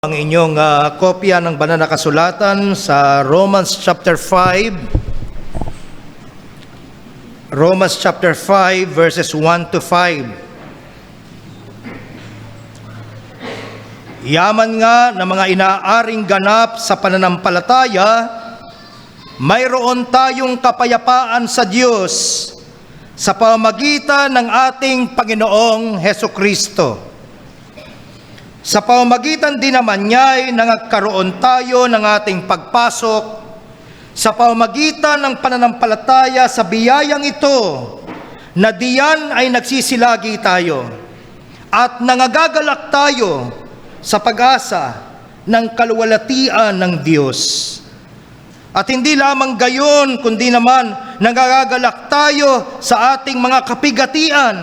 Ang inyong kopya ng banal na kasulatan sa Romans chapter 5. Romans chapter 5 verses 1 to 5. Yaman nga ng mga inaaring ganap sa pananampalataya, mayroon tayong kapayapaan sa Diyos sa pamamagitan ng ating Panginoong Hesukristo. Sa pamamagitan din naman niya ay nagkaroon tayo ng ating pagpasok sa pamamagitan ng pananampalataya sa biyayang ito, na diyan ay nagsisilagi tayo at nangagagalak tayo sa pag-asa ng kaluwalhatian ng Diyos. At hindi lamang gayon, kundi naman nangagagalak tayo sa ating mga kapigatian,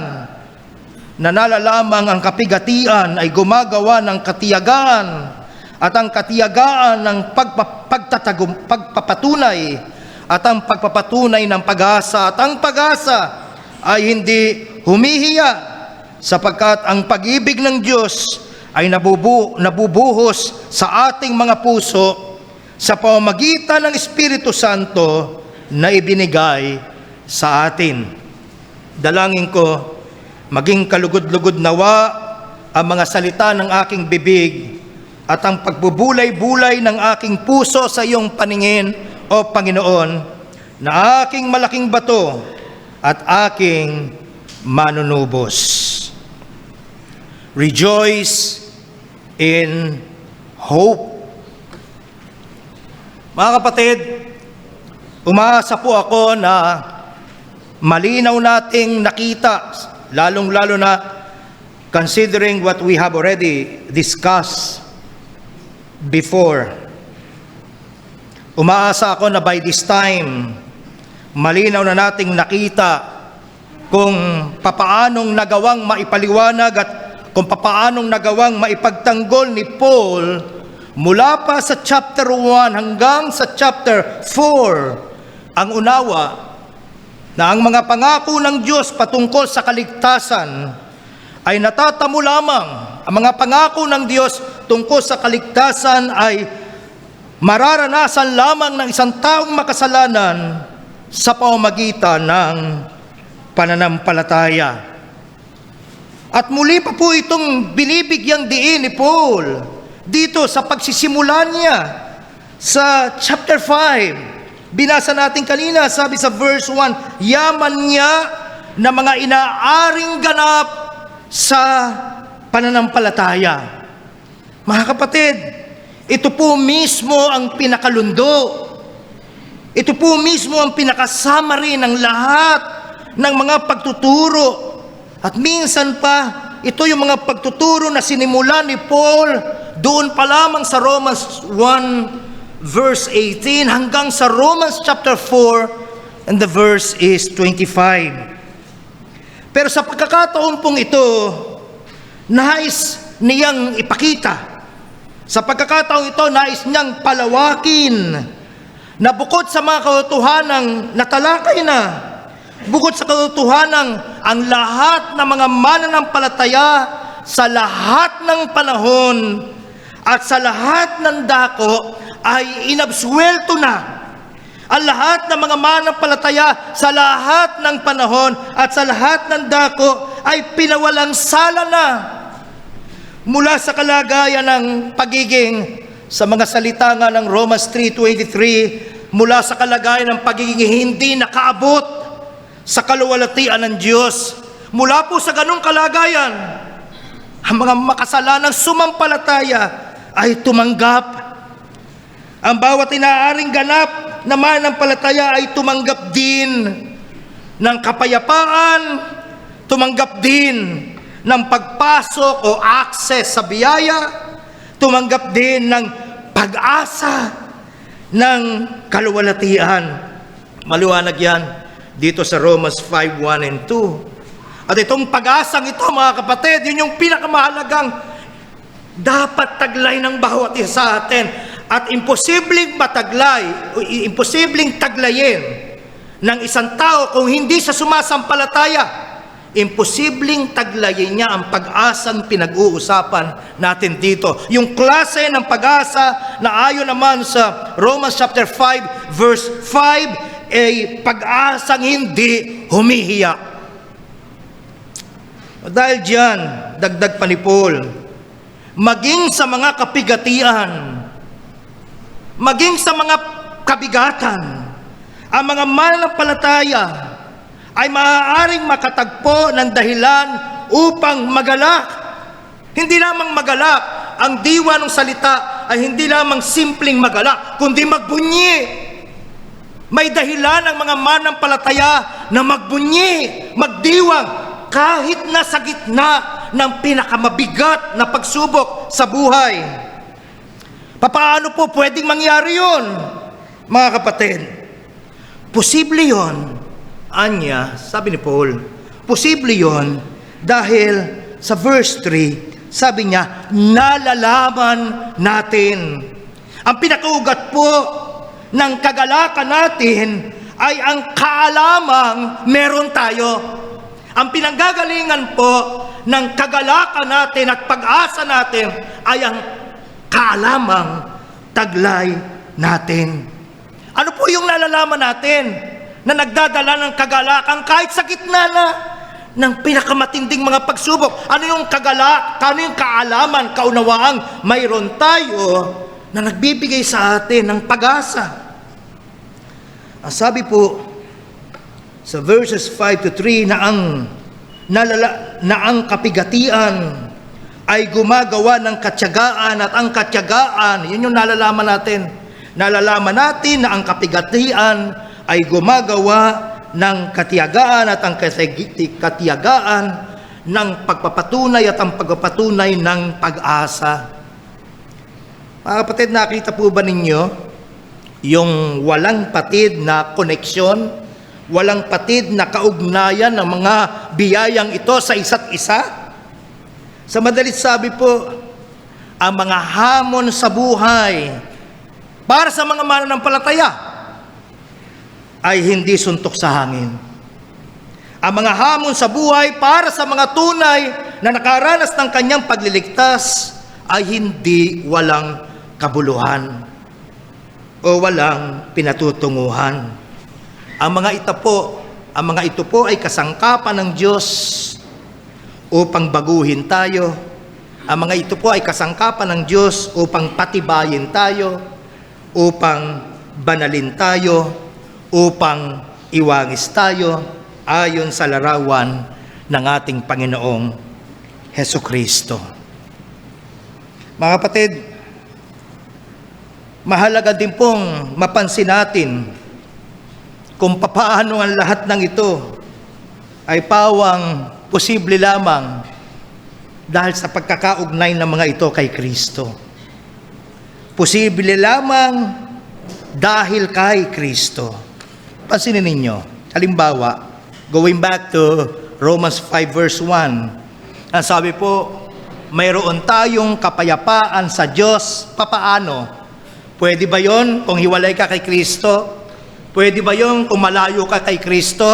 na nalalamang ang kapigatian ay gumagawa ng katiyagaan, at ang katiyagaan ng pagpapatunay, at ang pagpapatunay ng pag-asa, at ang pag-asa ay hindi humihiya, sapagkat ang pag-ibig ng Diyos ay nabubuhos sa ating mga puso sa pamamagitan ng Espiritu Santo na ibinigay sa atin. Dalangin ko, maging kalugod-lugod nawa ang mga salita ng aking bibig at ang pagbubulay-bulay ng aking puso sa iyong paningin, o Panginoon, na aking malaking bato at aking manunubos. Rejoice in hope. Mga kapatid, umaasa po ako na malinaw nating nakita, lalong-lalo na considering what we have already discussed before. Umaasa ako na by this time, malinaw na nating nakita kung papaanong nagawang maipaliwanag at kung papaanong nagawang maipagtanggol ni Paul mula pa sa chapter 1 hanggang sa chapter 4 ang unawa na ang mga pangako ng Diyos patungkol sa kaligtasan ay natatamo lamang. Ang mga pangako ng Diyos tungkol sa kaligtasan ay mararanasan lamang ng isang taong makasalanan sa pamamagitan ng pananampalataya. At muli pa po itong binibigyang diin ni Paul dito sa pagsisimula niya sa chapter 5. Binasa natin kanina, sabi sa verse 1, yaman niya na mga inaaring ganap sa pananampalataya. Mga kapatid, ito po mismo ang pinakalundo. Ito po mismo ang pinakasummary ng lahat ng mga pagtuturo. At minsan pa, ito yung mga pagtuturo na sinimulan ni Paul doon pa lamang sa Romans 1 verse 18 hanggang sa Romans chapter 4 and the verse is 25. Pero sa pagkakataon pong ito, nais niyang ipakita. Sa pagkakataon ito, nais niyang palawakin na bukod sa mga katotohanang natalakay na, bukod sa katotohanang ang lahat ng mga mananampalataya sa lahat ng panahon at sa lahat ng dako ay inabsuelto na. Ang lahat ng mga mananampalataya sa lahat ng panahon at sa lahat ng dako ay pinawalang sala na mula sa kalagayan ng pagiging, sa mga salita nga ng Romans 3:23, mula sa kalagayan ng pagiging hindi nakaabot sa kaluwalhatian ng Diyos. Mula po sa ganung kalagayan, ang mga makasalanang sumampalataya ay tumanggap. Ang bawat inaaring ganap na mananampalataya ay tumanggap din ng kapayapaan, tumanggap din ng pagpasok o access sa biyaya, tumanggap din ng pag-asa ng kaluwalhatian. Maliwanag yan dito sa Romans 5:1 and 2. At itong pag-asang ito, mga kapatid, yun yung pinakamahalagang dapat taglay ng bawat isa sa atin. At imposibleng mataglay, imposibleng taglayin ng isang tao kung hindi siya sumasampalataya imposibleng taglayin niya ang pag-asang pinag-uusapan natin dito. Yung klase ng pag-asa na ayon naman sa Romans chapter 5 verse 5 ay pag-asang hindi humihiya. Dahil diyan, dagdag pa ni Paul, maging sa mga kapigatian, maging sa mga kabigatan, ang mga mananampalataya ay maaaring makatagpo ng dahilan upang magalak. Hindi lamang magalak, ang diwa ng salita ay hindi lamang simpleng magalak, kundi magbunyi. May dahilan ang mga mananampalataya na magbunyi, magdiwang, kahit na sa gitna ng pinakamabigat na pagsubok sa buhay. Paano po pwedeng mangyari yun, mga kapatid? Posible yun, anya, sabi ni Paul, posible yun dahil sa verse 3, sabi niya, nalalaman natin. Ang pinakaugat po ng kagalakan natin ay ang kaalamang meron tayo. Ang pinanggagalingan po ng kagalakan natin at pag-asa natin ay ang kaalamang taglay natin. Ano po yung nalalaman natin na nagdadala ng kagalakan kahit sa gitna na ng pinakamatinding mga pagsubok? Ano yung ano yung kaalaman, kaunawaang mayroon tayo na nagbibigay sa atin ng pag-asa? Ang sabi po sa verses 5 to 3 na ang kapigatian ay gumagawa ng katyagaan at ang katyagaan, yun yung nalalaman natin. Nalalaman natin na ang kapigatian ay gumagawa ng katiyagaan at ang katiyagaan ng pagpapatunay at ang pagpapatunay ng pag-asa. Mga kapatid, nakita po ba ninyo yung walang patid na koneksyon, walang patid na kaugnayan ng mga biyayang ito sa isa't isa? Sa madalit sabi po, ang mga hamon sa buhay para sa mga mananampalataya ay hindi suntok sa hangin. Ang mga hamon sa buhay para sa mga tunay na nakaranas ng kanyang pagliligtas ay hindi walang kabuluhan o walang pinatutunguhan. Ang mga ito po ay kasangkapan ng Diyos upang baguhin tayo. Ang mga ito po ay kasangkapan ng Diyos upang patibayin tayo, upang banalin tayo, upang iwangis tayo ayon sa larawan ng ating Panginoong Hesukristo. Mga kapatid, mahalaga din pong mapansin natin kung papaano ang lahat ng ito ay pawang posible lamang dahil sa pagkakaugnay ng mga ito kay Kristo. Posible lamang dahil kay Kristo. Pansinin ninyo, halimbawa, going back to Romans 5 verse 1, ang sabi po, mayroon tayong kapayapaan sa Diyos. Papaano? Pwede ba yon kung hiwalay ka kay Kristo? Pwede ba yon kung malayo ka kay Kristo?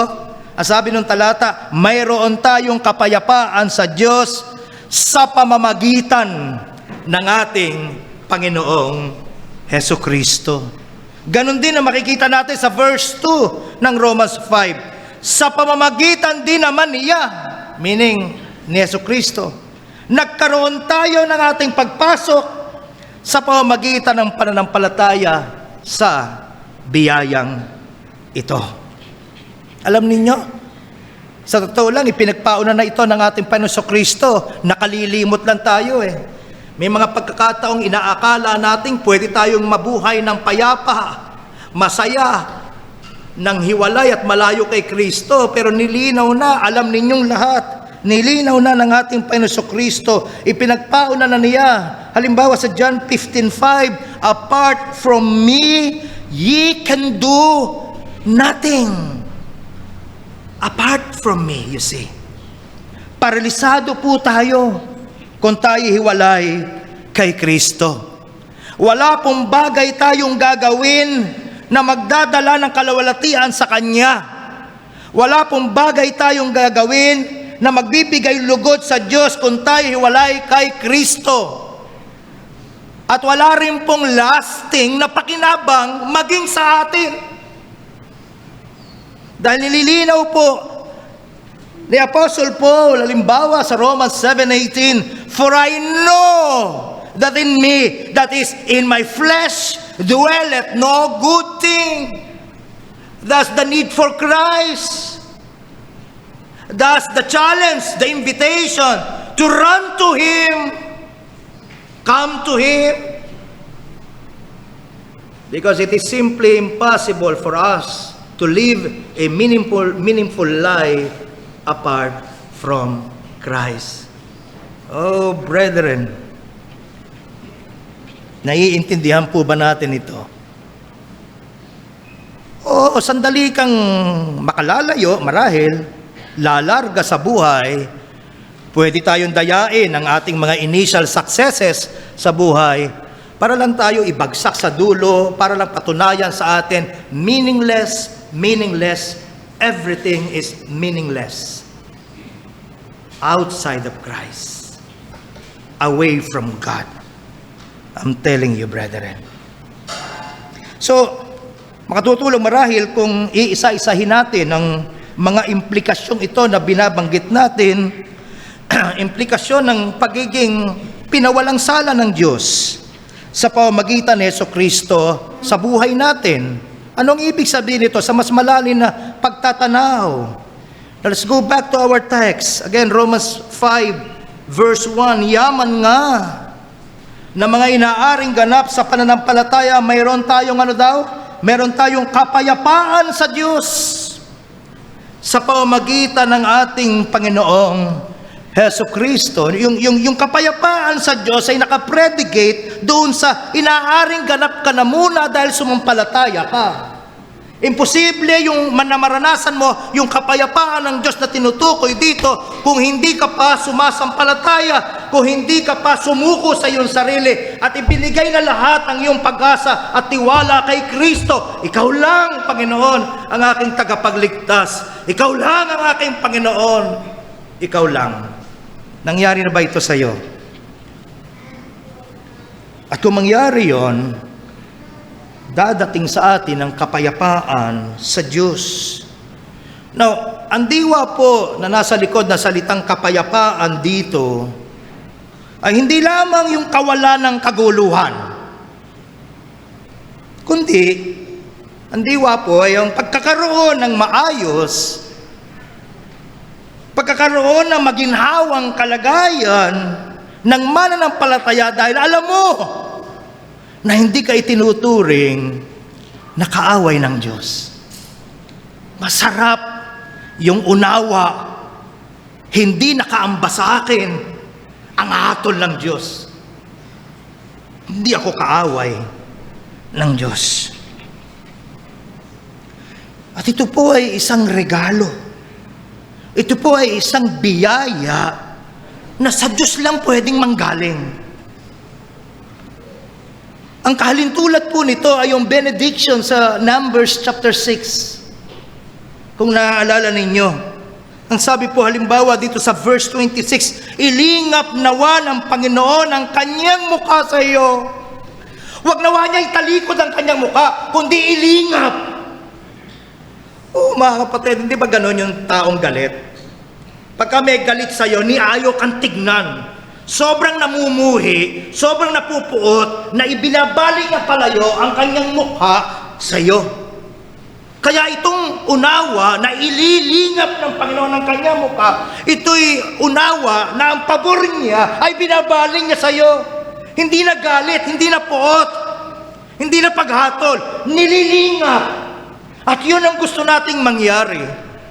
Ang sabi ng talata, mayroon tayong kapayapaan sa Diyos sa pamamagitan ng ating Panginoong Hesukristo. Ganon din ang makikita natin sa verse 2 ng Romans 5. Sa pamamagitan din naman niya, meaning ni Hesukristo, nagkaroon tayo ng ating pagpasok sa pamamagitan ng pananampalataya sa biyayang ito. Alam ninyo, sa totoo lang, ipinagpauna na ito ng ating Panginoong Hesukristo. Nakalilimot lang tayo May mga pagkakataong inaakala nating pwede tayong mabuhay ng payapa, masaya, nang hiwalay at malayo kay Kristo. Pero nilinaw na, alam ninyong lahat, nilinaw na ng ating Panginoon Hesukristo. Ipinagpauna na niya. Halimbawa sa John 15:5, apart from me, ye can do nothing. Apart from me, you see. Paralisado po tayo kung tayo hiwalay kay Kristo. Wala pong bagay tayong gagawin na magdadala ng kalawalatian sa Kanya. Wala pong bagay tayong gagawin na magbibigay lugod sa Diyos kung tayo hiwalay kay Kristo. At wala rin pong lasting na pakinabang maging sa atin. Dahil nililinaw po ni Apostle Paul, halimbawa sa Romans 7:18, "For I know that in me, that is, in my flesh, dwelleth no good thing." Thus the need for Christ. Thus the challenge, the invitation to run to Him, come to Him. Because it is simply impossible for us to live a meaningful life apart from Christ. Oh, brethren, naiintindihan po ba natin ito? Oo, sandali kang makalalayo, marahil, lalarga sa buhay, pwede tayong dayain ang ating mga initial successes sa buhay para lang tayo ibagsak sa dulo, para lang patunayan sa atin, meaningless, everything is meaningless outside of Christ, away from God. I'm telling you, brethren. So, makatutulong marahil kung iisa-isahin natin ang mga implikasyong ito na binabanggit natin, implikasyon ng pagiging pinawalang sala ng Diyos sa pamamagitan ni Jesucristo sa buhay natin. Anong ibig sabihin nito sa mas malalim na pagtatanaw? Let's go back to our text. Again, Romans 5 verse 1, "Yaman nga na mga inaaring ganap sa pananampalataya, mayroon tayong meron tayong kapayapaan sa Diyos sa pamamagitan ng ating Panginoong Jesucristo." Yung kapayapaan sa Diyos ay nakapredicate doon sa inaaring ganap ka na muna dahil sumampalataya ka. Imposible yung maranasan mo yung kapayapaan ng Diyos na tinutukoy dito kung hindi ka pa sumasampalataya, kung hindi ka pa sumuko sa iyong sarili at ibinigay na lahat ang iyong pag-asa at tiwala kay Kristo. Ikaw lang, Panginoon, ang aking tagapagligtas. Ikaw lang ang aking Panginoon. Ikaw lang. Nangyari na ba ito sa iyo? At kung mangyari yon, dadating sa atin ang kapayapaan sa Diyos. Now, ang diwa po na nasa likod na salitang kapayapaan dito ay hindi lamang yung kawalan ng kaguluhan, kundi ang diwa po ay yung pagkakaroon ng maayos, pagkakaroon ng maginhawang kalagayan ng mananampalataya dahil alam mo na hindi ka itinuturing na kaaway ng Diyos. Masarap yung unawa, hindi nakaamba sa akin ang hatol ng Diyos. Hindi ako kaaway ng Diyos. At ito po ay isang regalo. Ito po ay isang biyaya na sa Diyos lang pwedeng manggaling. Ang kahalintulad po nito ay yung benediction sa Numbers chapter 6. Kung naaalala ninyo, ang sabi po halimbawa dito sa verse 26, "Ilingap nawa ng Panginoon ang kanyang mukha sa iyo." Huwag nawa niya italikod ang kanyang mukha, kundi ilingap. Mga kapatid, hindi ba ganon yung taong galit? Pagka may galit sa iyo, niayo kang tignan. Sobrang namumuhi, sobrang napupuot, na ibinabaling niya palayo ang kanyang mukha sa iyo. Kaya itong unawa na ililingap ng Panginoon ang kanyang mukha, ito'y unawa na ang pabor niya ay binabaling niya sa iyo. Hindi na galit, hindi na puot, hindi na paghatol, nililingap. At yun ang gusto nating mangyari,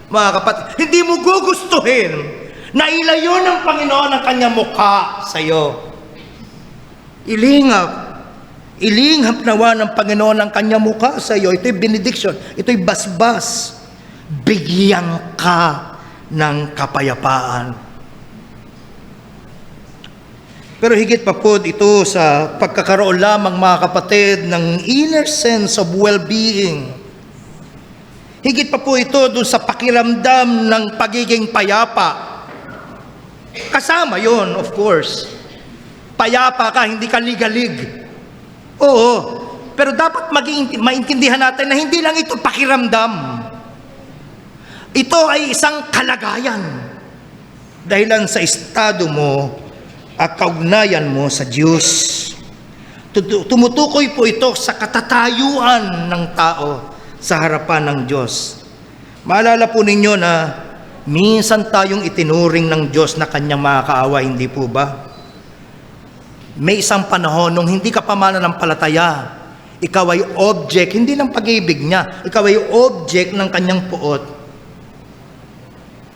mga kapatid. Hindi mo gugustuhin na ilayo ng Panginoon ang kanyang mukha sa iyo. Ilingap nawa ng Panginoon ang kanyang mukha sa iyo. Ito'y benediction, ito'y basbas. Bigyan ka ng kapayapaan. Pero higit pa po ito sa pagkakaroon lamang, mga kapatid, ng inner sense of well-being. Higit pa po ito doon sa pakiramdam ng pagiging payapa. Kasama yon, of course. Payapa ka, hindi ka ligalig. Oo, pero dapat maintindihan natin na hindi lang ito pakiramdam. Ito ay isang kalagayan. Dahilan sa estado mo at kaugnayan mo sa Diyos. Tumutukoy po ito sa katatayuan ng tao sa harapan ng Diyos. Maalala po ninyo na minsan tayong itinuring ng Diyos na kanyang mga kaawa, hindi po ba? May isang panahon nung hindi ka pa mananampalataya, ikaw ay object, hindi ng pag-ibig niya, ikaw ay object ng kanyang puot.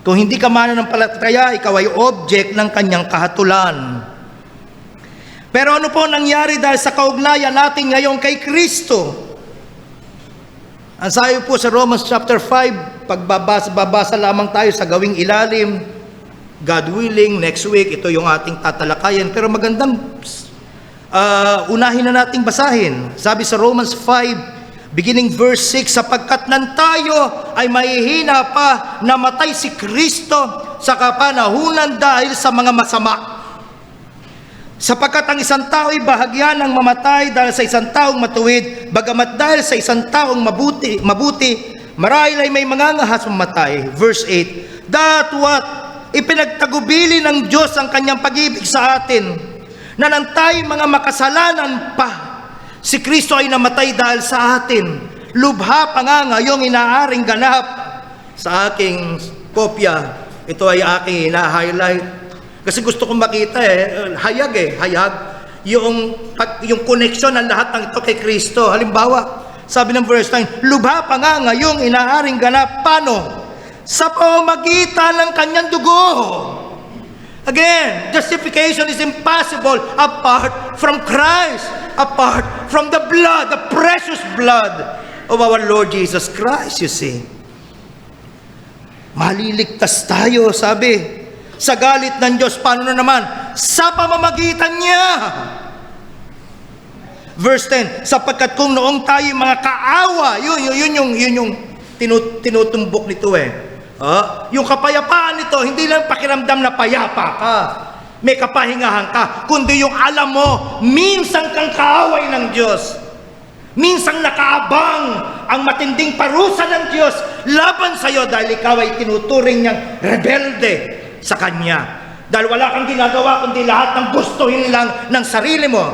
Kung hindi ka mananampalataya, ikaw ay object ng kanyang kahatulan. Pero ano po nangyari dahil sa kaugnayan natin ngayon kay Kristo? Ang sabi po sa Romans chapter 5, babasa lamang tayo sa gawing ilalim. God willing, next week, ito yung ating tatalakayan. Pero magandang unahin na nating basahin. Sabi sa Romans 5, beginning verse 6, sapagkat nan tayo ay mahihina pa, namatay si Kristo sa kapanahunan dahil sa mga masama. Sapagkat ang isang tao ay bahagyan ng mamatay dahil sa isang taong matuwid, bagamat dahil sa isang taong mabuti, marahil ay may mangangahas mamatay. Verse 8, that what ipinagtagubili ng Diyos ang kanyang pag-ibig sa atin, na nang tayo mga makasalanan pa, si Kristo ay namatay dahil sa atin. Lubha pa nga ngayong inaaring ganap. Sa aking kopya, ito ay aking ina-highlight. Kasi gusto kong makita hayag. Yung connection ng lahat ng ito kay Kristo. Halimbawa, sabi ng verse 9, lubha pa nga ngayong inaaring ganap. Paano? Sa pamamagitan ng kanyang dugo. Again, justification is impossible apart from Christ, apart from the blood, the precious blood of our Lord Jesus Christ, you see. Maliligtas tayo, sabi, sa galit ng Diyos. Paano na naman? Sa pamamagitan niya. Verse 10, sapagkat kung noong tayo mga kaawa, yun yung tinutumbok nito yung kapayapaan nito, hindi lang pakiramdam na payapa ka, may kapahingahan ka, kundi yung alam mo, minsan kang kaaway ng Diyos. Minsan nakaabang ang matinding parusa ng Diyos laban sa iyo dahil ikaw ay tinuturing niyang rebelde sa Kanya. Dahil wala kang ginagawa kundi lahat ng gustuhin lang ng sarili mo.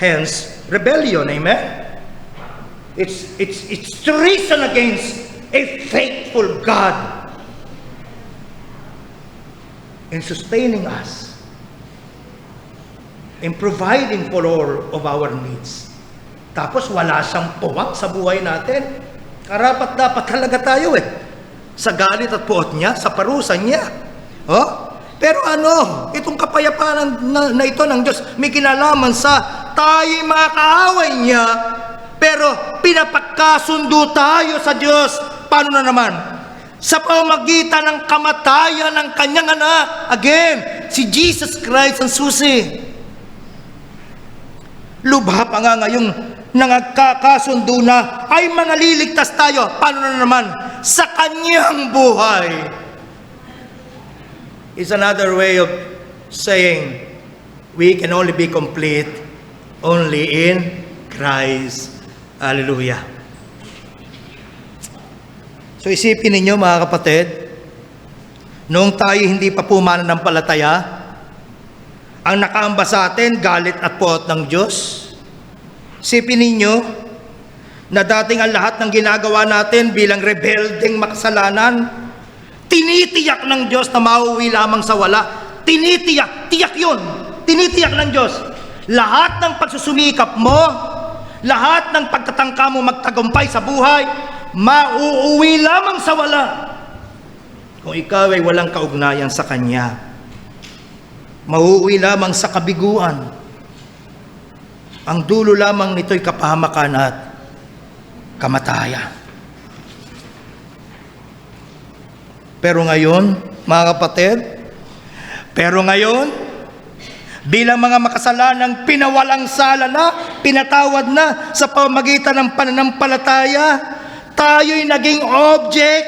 Hence, rebellion, amen? It's treason against a faithful God in sustaining us, in providing for all of our needs. Tapos wala siyang puwak sa buhay natin. Karapat dapat talaga tayo sa galit at puot niya, sa parusa niya. Pero itong kapayapaan na ito ng Diyos, may kinalaman sa tayo mga kaaway niya, pero pinapagkasundo tayo sa Diyos. Paano na naman? Sa pamamagitan ng kamatayan ng kanyang anak. Again, si Jesus Christ ang susi. Lubha pa nga ngayong nangagkakasundo na ay manaliligtas tayo. Paano na naman? Sa kanyang buhay. It's another way of saying we can only be complete only in Christ. Hallelujah. So isipin ninyo mga kapatid, noong tayo hindi pa po mananampalataya, ang nakaamba sa atin, galit at puot ng Diyos. Isipin ninyo na dating ang lahat ng ginagawa natin bilang rebeldeng makasalanan, tinitiyak ng Diyos na mauwi lamang sa wala. Tiyak yun. Tinitiyak ng Diyos. Lahat ng pagsusumikap mo, lahat ng pagtatangka mo magtagumpay sa buhay, mauuwi lamang sa wala kung ikaw ay walang kaugnayan sa Kanya. Mauuwi lamang sa kabiguan. Ang dulo lamang nito'y kapahamakan at kamatayan. Pero ngayon, mga kapatid, bilang mga makasalanang pinawalang sala na, pinatawad na sa pamamagitan ng pananampalataya, tayo'y naging object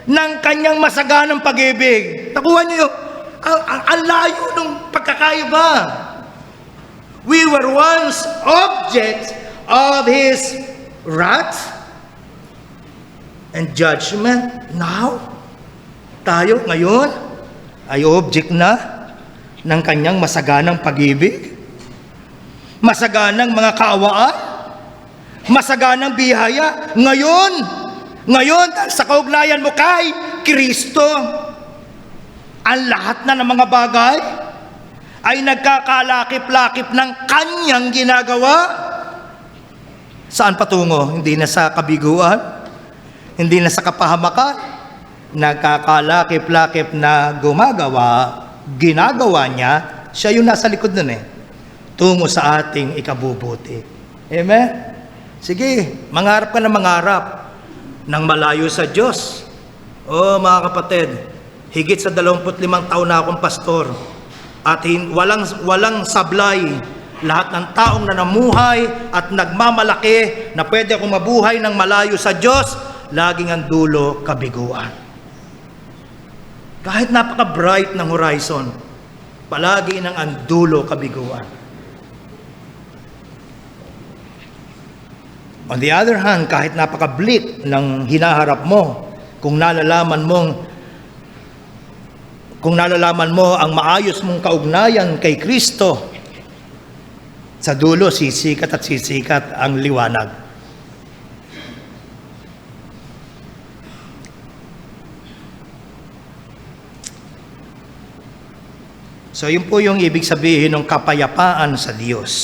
ng kanyang masaganang pag-ibig. Nakuha niyo yun? Ang layo ng pagkakaiba. We were once objects of His wrath and judgment. Now, tayo ngayon ay object na ng Kanyang masaganang pag-ibig, masaganang mga kaawaan, masaganang biyaya. Ngayon, sa kaugnayan mo kay Kristo, ang lahat na ng mga bagay ay nagkakalakip-lakip ng Kanyang ginagawa. Saan patungo? Hindi na sa kabiguan, hindi na sa kapahamakan. Nagkakalakip-lakip na ginagawa niya, siya yung nasa likod nun tungo sa ating ikabubuti. Amen? Sige, mangarap ka na mangarap ng malayo sa Diyos. Mga kapatid, higit sa 25 taon na akong pastor at walang sablay. Lahat ng taong na namuhay at nagmamalaki na pwede akong mabuhay ng malayo sa Diyos, laging ang dulo kabiguan. Kahit napaka-bright ng horizon, palagi nang ang dulo kabiguan. On the other hand, kahit napaka-bleak ng hinaharap mo, kung nalalaman mo ang maayos mong kaugnayan kay Kristo, sa dulo sisikat at sisikat ang liwanag. So yun po yung ibig sabihin ng kapayapaan sa Diyos.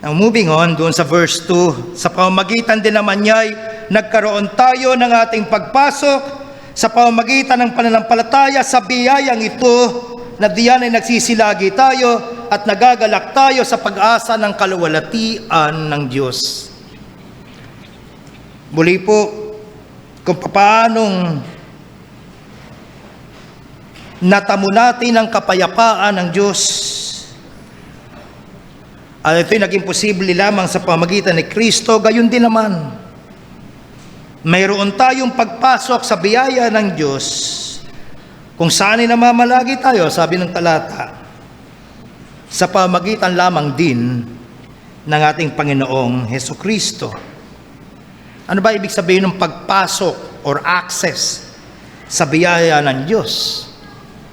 Now moving on, doon sa verse 2, sa pamamagitan din naman niya ay nagkaroon tayo ng ating pagpasok sa pamamagitan ng pananampalataya sa biyayang ito, na diyan ay nagsisilagi tayo at nagagalak tayo sa pag-asa ng kaluwalhatian ng Diyos. Muli po, kung paanong natamo natin ang kapayapaan ng Diyos, at ito'y naging posible lamang sa pamamagitan ni Kristo, gayon din naman, mayroon tayong pagpasok sa biyaya ng Diyos, kung saan ay namamalagi tayo, sabi ng talata, sa pamamagitan lamang din ng ating Panginoong Hesukristo. Ano ba ibig sabihin ng pagpasok or access sa biyaya ng Diyos?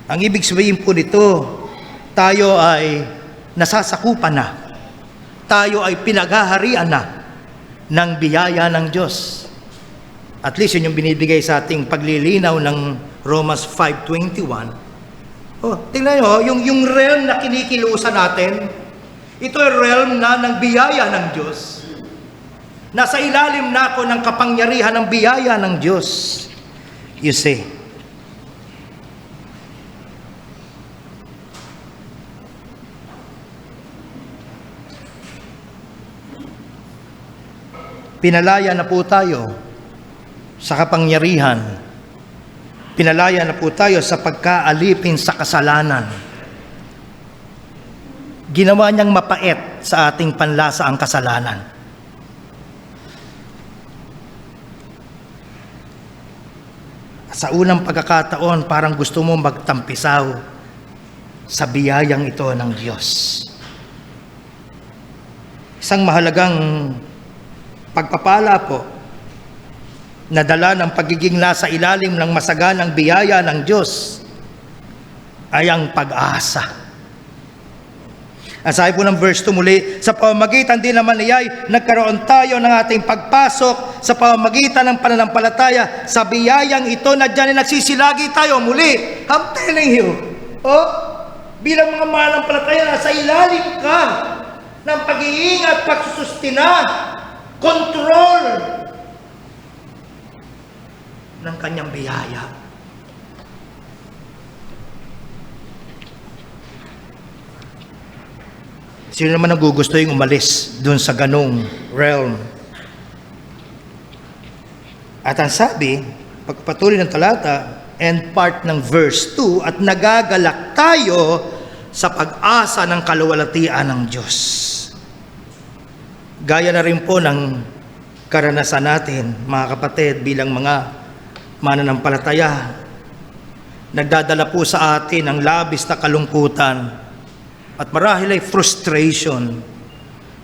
Ang ibig sabihin po nito, tayo ay nasasakupan na. Tayo ay pinaghaharian na ng biyaya ng Diyos. At least yun yung binibigay sa ating paglilinaw ng Romans 5:21. Tingnan nyo, yung realm na kinikilusan natin, ito ay realm na ng biyaya ng Diyos. Nasa ilalim na ako ng kapangyarihan ng biyaya ng Diyos. You see, pinalaya na po tayo sa kapangyarihan. Pinalaya na po tayo sa pagkaalipin sa kasalanan. Ginawa niyang mapait sa ating panlasa ang kasalanan. Sa unang pagkakataon, parang gusto mo magtampisaw sa biyayang ito ng Diyos. Isang mahalagang pagpapala po na dala ng pagiging nasa ilalim ng masaganang biyaya ng Diyos ay ang pag-asa. Ang sabi po ng verse 2 muli, sa pamamagitan din naman niya ay nagkaroon tayo ng ating pagpasok sa pamamagitan ng pananampalataya sa biyayang ito, na dyan ay nagsisilagi tayo muli. I'm telling you, bilang mga mananampalataya, nasa ilalim ka ng pag-iingat, pagsusustina, control ng kanyang biyaya. Sino naman nagugusto yung umalis dun sa ganong realm? At ang sabi, pagpatuloy ng talata, and part ng verse 2, at nagagalak tayo sa pag-asa ng kaluwalhatian ng Diyos. Gaya na rin po ng karanasan natin, mga kapatid, bilang mga mananampalataya. nagdadala po sa atin ang labis na kalungkutan at marahil ay frustration.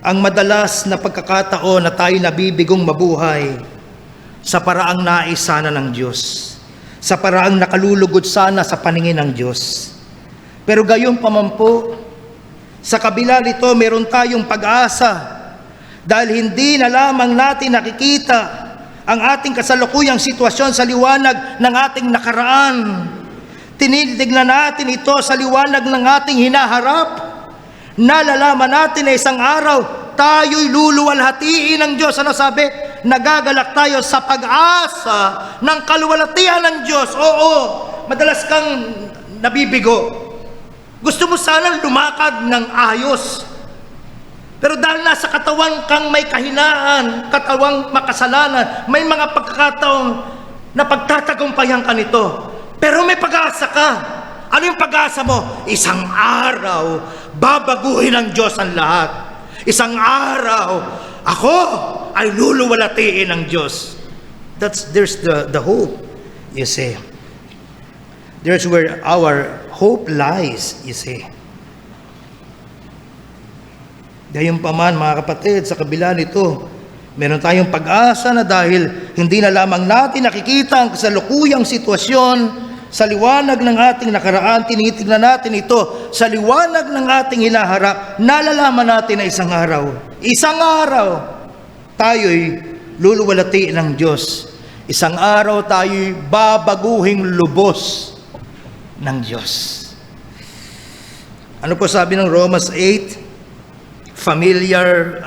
Ang madalas na pagkakataon na tayo nabibigong mabuhay sa paraang nais sana ng Diyos, sa paraang nakalulugod sana sa paningin ng Diyos. Pero gayon pa man po, sa kabila nito meron tayong pag-asa dahil hindi na lamang natin nakikita ang ating kasalukuyang sitwasyon sa liwanag ng ating nakaraan. Tinitignan natin ito sa liwanag ng ating hinaharap. Nalalaman natin na isang araw tayo'y luluwalhatiin ng Diyos. Ano sabi? Nagagalak tayo sa pag-asa ng kaluwalhatian ng Diyos. Oo, madalas kang nabibigo. Gusto mo sana lumakad ng ayos. Pero dahil nasa katawan kang may kahinaan, katawang makasalanan, may mga pagkakataon na pagtatagumpayan ka nito. Pero may pag-asa ka. Ano yung pag-asa mo? Isang araw, babaguhin ng Diyos ang lahat. Isang araw, ako ay luluwalhatiin ng Diyos. There's the hope, you see. There's where our hope lies, you see. Gayunpaman mga kapatid, sa kabila nito, meron tayong pag-asa na dahil hindi na lamang natin nakikita ang kasalukuyang sitwasyon sa liwanag ng ating nakaraan, tinitignan natin ito sa liwanag ng ating hinaharap, nalalaman natin na isang araw, tayo'y luluwalhati ng Diyos. Isang araw tayo'y babaguhing lubos ng Diyos. Ano po sabi ng Romans 8? Familiar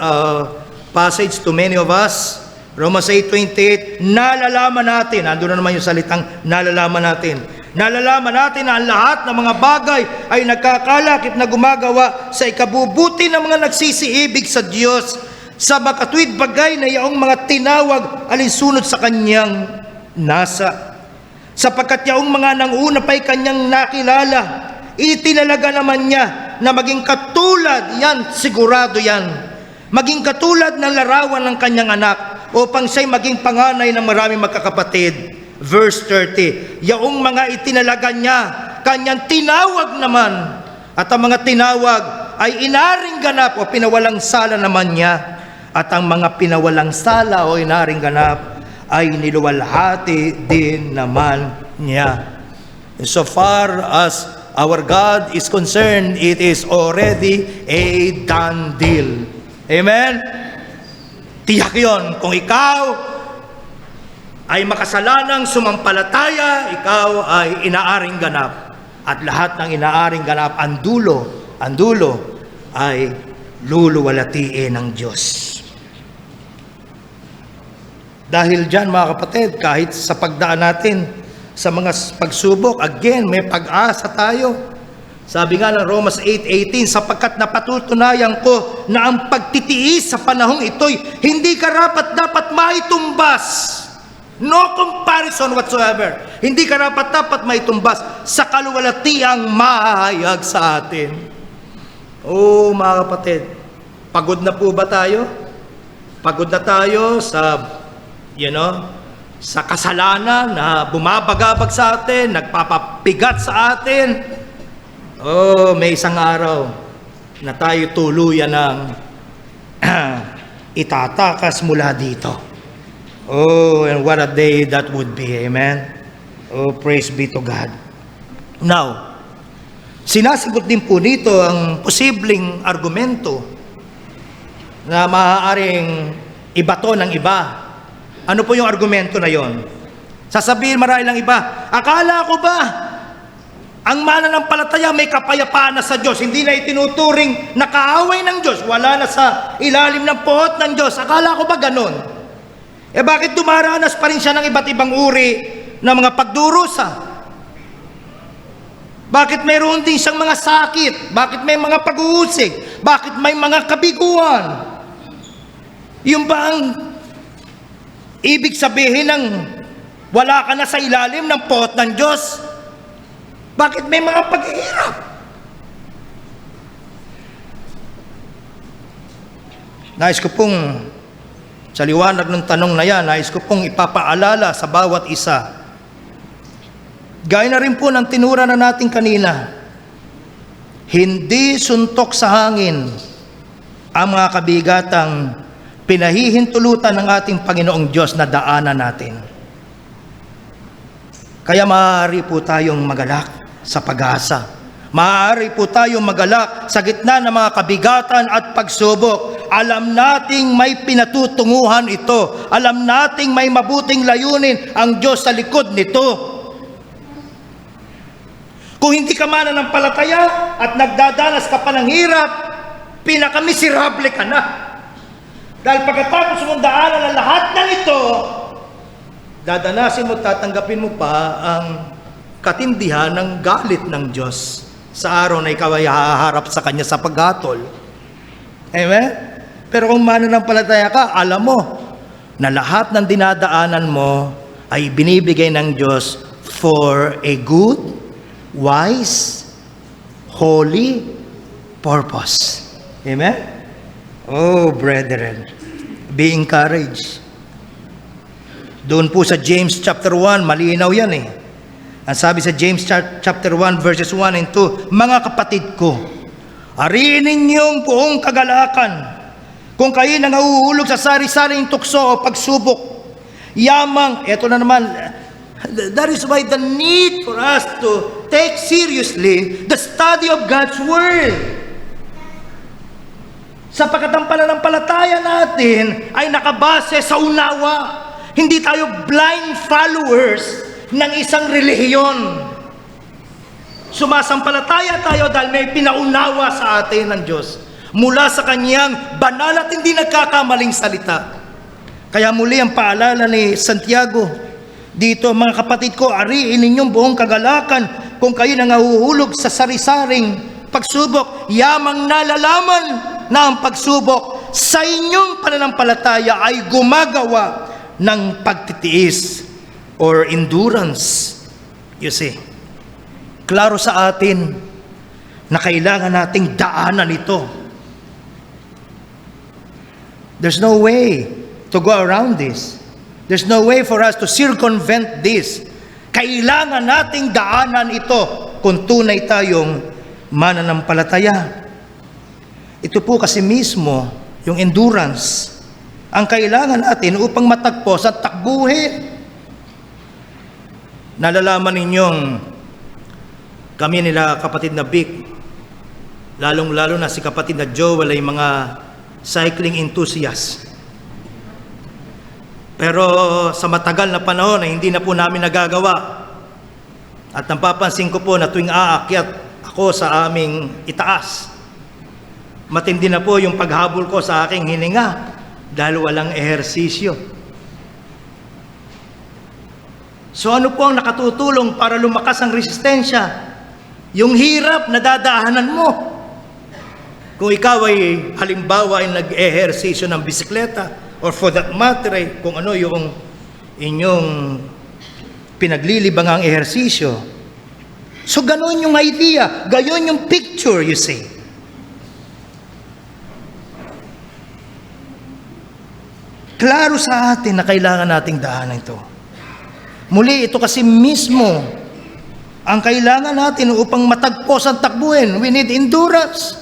passage to many of us. Romans 8:28, nalalaman natin, andun na naman yung salitang nalalaman natin. Nalalaman natin na ang lahat ng mga bagay ay nagkakalakip na gumagawa sa ikabubuti ng mga nagsisiibig sa Diyos, sa makatuwid bagay na yaong mga tinawag alinsunod sa Kanyang nasa. Sapagkat yaong mga nanguna pa'y Kanyang nakilala, itinalaga naman niya na maging katulad, yan, sigurado yan, maging katulad ng larawan ng Kanyang anak, upang siya'y maging panganay ng maraming magkakapatid. Verse 30, yaong mga itinalaga niya, Kanyang tinawag naman, at ang mga tinawag ay inaring ganap o pinawalang sala naman niya, at ang mga pinawalang sala o inaring ganap ay niluwalhati din naman niya. So far as our God is concerned, it is already a done deal. Amen? Tiyak yun. Kung ikaw ay makasalanang sumampalataya, ikaw ay inaaring ganap. At lahat ng inaaring ganap, ang dulo ay luluwalhatiin ng Diyos. Dahil dyan mga kapatid, kahit sa pagdaan natin sa mga pagsubok, again, may pag-asa tayo. Sabi nga ng Romans 8:18, sapagkat napatutunayan ko na ang pagtitiis sa panahong ito'y hindi karapat-dapat maitumbas. No comparison whatsoever. Hindi karapat-dapat maitumbas sa kaluwalhatiang mahayag sa atin. Oh mga kapatid, pagod na po ba tayo? Pagod na tayo sa, sa kasalanan na bumabagabag sa atin, nagpapapigat sa atin. Oh, may isang araw na tayo tuluyan ng itatakas mula dito. Oh, and what a day that would be. Amen? Oh, praise be to God. Now, sinasigot din po dito ang posibleng argumento na maaaring ibato ng iba. Ano po yung argumento na yon? Sasabihin marahil lang iba, akala ko ba ang mananampalataya may kapayapaan na sa Diyos, hindi na itinuturing na kaaway ng Diyos, wala na sa ilalim ng puot ng Diyos. Akala ko ba ganon? Bakit dumaranas pa rin siya ng iba't ibang uri ng mga pagdurusa? Bakit mayroon din siyang mga sakit? Bakit may mga pag-uusig? Bakit may mga kabiguan? Yung ba ang ibig sabihin ng wala ka na sa ilalim ng puot ng Diyos? Bakit may mga paghihirap? Nais ko pong, sa liwanag ng tanong na yan, nais ko pong ipapaalala sa bawat isa Gaya na rin po ng tinura na natin kanina, hindi suntok sa hangin ang mga kabigatang pinahihintulutan ng ating Panginoong Diyos na daanan natin. Kaya maaari po tayong magalak sa pag-asa. Maaari po tayong magalak sa gitna ng mga kabigatan at pagsubok. Alam nating may pinatutunguhan ito. Alam nating may mabuting layunin ang Diyos sa likod nito. Kung hindi ka mananampalataya at nagdadanas ka pa ng hirap, pinakamiserable ka na. Dahil pagkatapos mong daanan ang lahat ng ito, dadanasin mo, tatanggapin mo pa ang katindihan ng galit ng Diyos sa araw na ikaw ay haharap sa Kanya sa paghatol. Amen? Pero kung mananampalataya ka, alam mo na lahat ng dinadaanan mo ay binibigay ng Diyos for a good, wise, holy purpose. Amen? Oh, brethren, be encouraged. Doon po sa James chapter 1, malinaw yan eh. Ang sabi sa James chapter 1 verses 1 and 2, mga kapatid ko, ariin ninyong buong kagalakan kung kayo nangahuhulog sa sari-saring tukso o pagsubok. Yamang, eto na naman, that is why the need for us to take seriously the study of God's Word. Sapagkat ang pananampalataya natin ay nakabase sa unawa. Hindi tayo blind followers ng isang relihiyon. Sumasampalataya tayo dahil may pinaunawa sa atin ng Diyos mula sa Kanyang banal at hindi nagkakamaling salita. Kaya muli ang paalala ni Santiago dito, mga kapatid ko, ariin ninyong buong kagalakan kung kayo nangahuhulog sa sari-saring pagsubok. Yamang nalalaman na ang pagsubok sa inyong pananampalataya ay gumagawa ng pagtitiis or endurance. You see, klaro sa atin na kailangan nating daanan ito. There's no way to go around this. There's no way for us to circumvent this. Kailangan nating daanan ito kung tunay tayong mananampalataya. Ito po kasi mismo, yung endurance, ang kailangan natin upang matagpo sa takbuhin. Nalalaman ninyong kami nila kapatid na Vic, lalong-lalo na si kapatid na Joel ay mga cycling enthusiast. Pero sa matagal na panahon ay hindi na po namin nagagawa. At napapansin ko po na tuwing aakyat ako sa aming itaas, matindi na po yung paghabol ko sa aking hininga dahil walang ehersisyo. So ano po ang nakatutulong para lumakas ang resistensya? Yung hirap na dadaanan mo. Kung ikaw ay halimbawa ay nag-ehersisyo ng bisikleta, or for that matter ay kung ano yung inyong pinaglilibangang ehersisyo. So ganoon yung idea, gayon yung picture, you see. Klaro sa atin na kailangan nating daanan ito. Muli, ito kasi mismo ang kailangan natin upang matagpos ang takbuhin. We need endurance.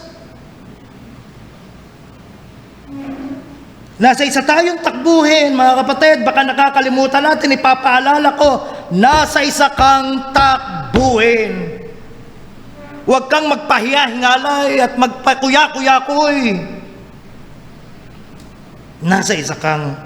Nasa isa tayong takbuhin, mga kapatid, baka nakakalimutan natin, ipapaalala ko, nasa isa kang takbuhin. Huwag kang magpahiya-hingalay at magpakuya-kuya-kuy. Nasa isa kang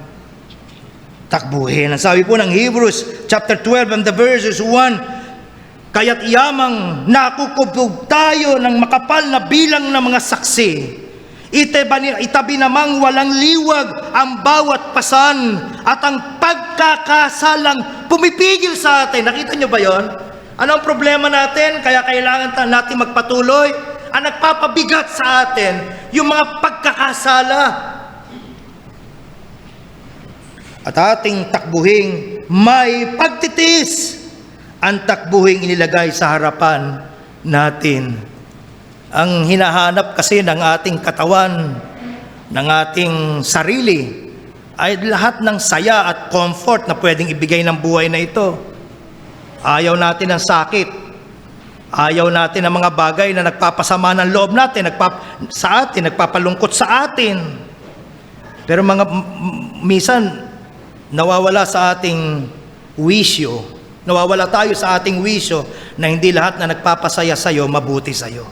takbuhin. Ang sabi po ng Hebrews chapter 12 and the verses 1, kaya't yamang nakukubog tayo ng makapal na bilang ng mga saksi. Itabi namang walang liwag ang bawat pasan at ang pagkakasalang pumipigil sa atin. Nakita nyo ba yon? Ano ang problema natin? Kaya kailangan natin magpatuloy. Ang nagpapabigat sa atin, yung mga pagkakasala. At ating takbuhing may pagtitis. Ang takbuhing inilagay sa harapan natin. Ang hinahanap kasi ng ating katawan, ng ating sarili, ay lahat ng saya at comfort na pwedeng ibigay ng buhay na ito. Ayaw natin ng sakit. Ayaw natin ng mga bagay na nagpapasama ng loob natin, sa atin, nagpapalungkot sa atin. Pero minsan, nawawala sa ating wisyo, nawawala tayo sa ating wisyo na hindi lahat na nagpapasaya sa'yo, mabuti sa'yo.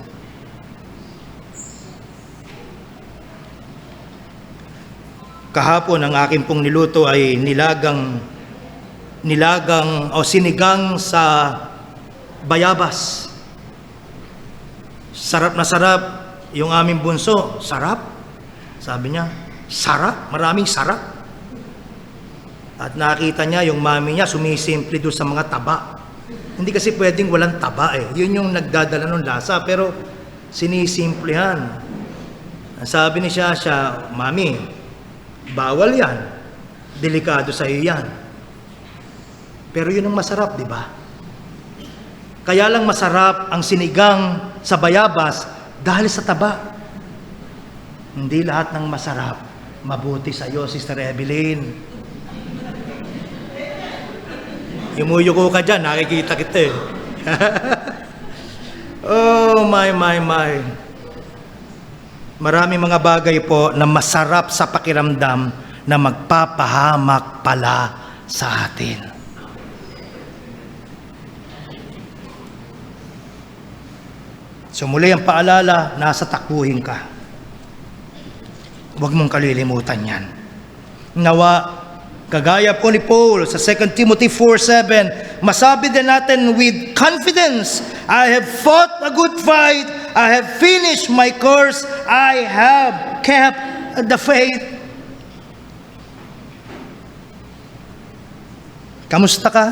Kahapon, ang aking pong niluto ay nilagang o sinigang sa bayabas. Sarap na sarap. Yung aming bunso, sarap. Sabi niya, sarap, maraming sarap. At nakita niya, yung mami niya, sumisimple doon sa mga taba. Hindi kasi pwedeng walang taba eh. Yun yung nagdadala ng lasa, pero sinisimplehan. Sabi niya siya, mami, bawal yan. Delikado sa iyo yan. Pero yun ang masarap, di ba? Kaya lang masarap ang sinigang sa bayabas dahil sa taba. Hindi lahat ng masarap mabuti sa iyo, Sister Evelyn. Yumuyuko ka dyan, nakikita kita eh. Oh, my. Maraming mga bagay po na masarap sa pakiramdam na magpapahamak pala sa atin. So muli ang paalala, nasa takbuhin ka. Huwag mong kalilimutan yan. Nawa, kagaya po ni Paul sa 2 Timothy 4:7, masabi din natin with confidence, I have fought a good fight, I have finished my course, I have kept the faith. Kamusta ka?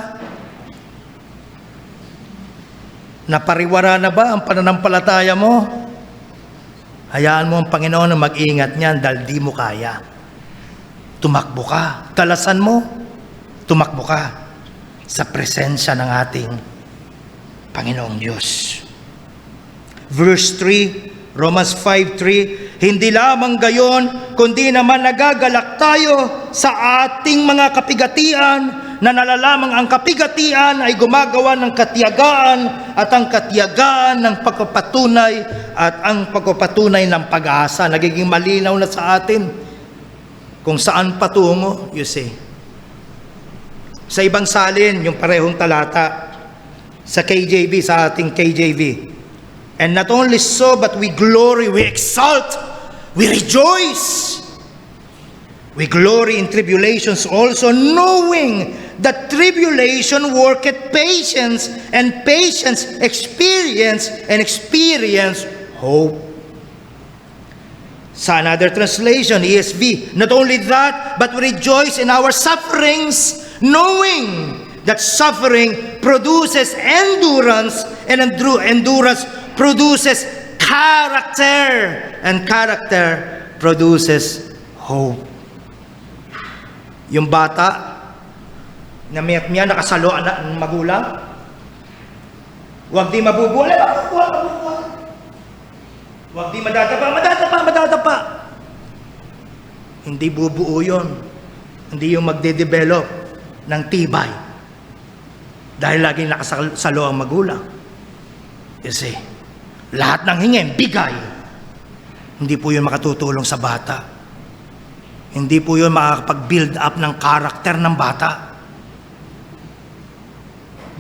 Napariwara na ba ang pananampalataya mo? Hayaan mo ang Panginoon na mag-ingat niyan dahil di mo kaya. Tumakbo ka. Talasan mo, tumakbo ka sa presensya ng ating Panginoong Diyos. Verse 3, Romans 5:3, hindi lamang gayon, kundi naman nagagalak tayo sa ating mga kapigatian, na nalalamang ang kapigatian ay gumagawa ng katiyagaan, at ang katiyagaan ng pagpapatunay, at ang pagpapatunay ng pag-asa. Nagiging malinaw na sa atin kung saan patungo, you see. Sa ibang salin, yung parehong talata, sa KJV, sa ating KJV, and not only so, but we glory, we exalt, we rejoice. We glory in tribulations also, knowing that tribulation worketh patience, and patience experience, and experience hope. Sa another translation, ESV, not only that, but we rejoice in our sufferings, knowing that suffering produces endurance, and endurance produces character, and character produces hope. Yung bata na miyak-miyak nakasalo ng magulang, huwag di mabubuhay, huwag di madadapa. Hindi bubuo yun. Hindi yung magde-develop ng tibay dahil laging nakasalo ang magulang. Kasi lahat ng hingin, bigay. Hindi po yun makatutulong sa bata. Hindi po yun makakapag-build up ng karakter ng bata.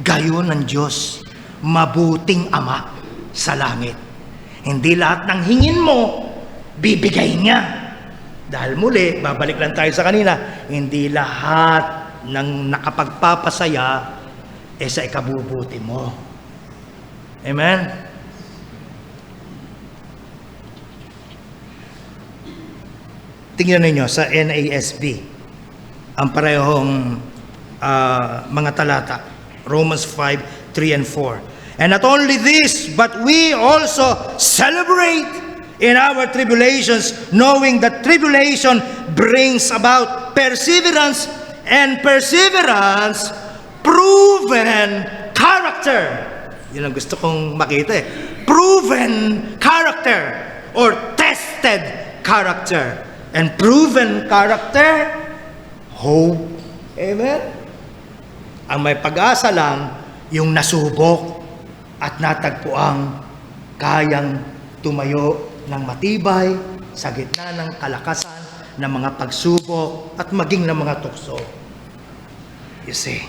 Gayon ng Diyos, mabuting Ama sa langit. Hindi lahat ng hingin mo, bibigay niya. Dahil muli, babalik lang tayo sa kanina, hindi lahat ng nakapagpapasaya sa ikabubuti mo. Amen? Tingnan ninyo sa NASB, ang parehong mga talata, Romans 5:3 and 4. And not only this, but we also celebrate in our tribulations, knowing that tribulation brings about perseverance, and perseverance, proven character. Yun ang gusto kong makita eh. Proven character, or tested character. And proven character, hope. Amen? Ang may pag-asa lang, yung nasubok at natagpuang kayang tumayo ng matibay sa gitna ng kalakasan ng mga pagsubok at maging ng mga tukso. You see?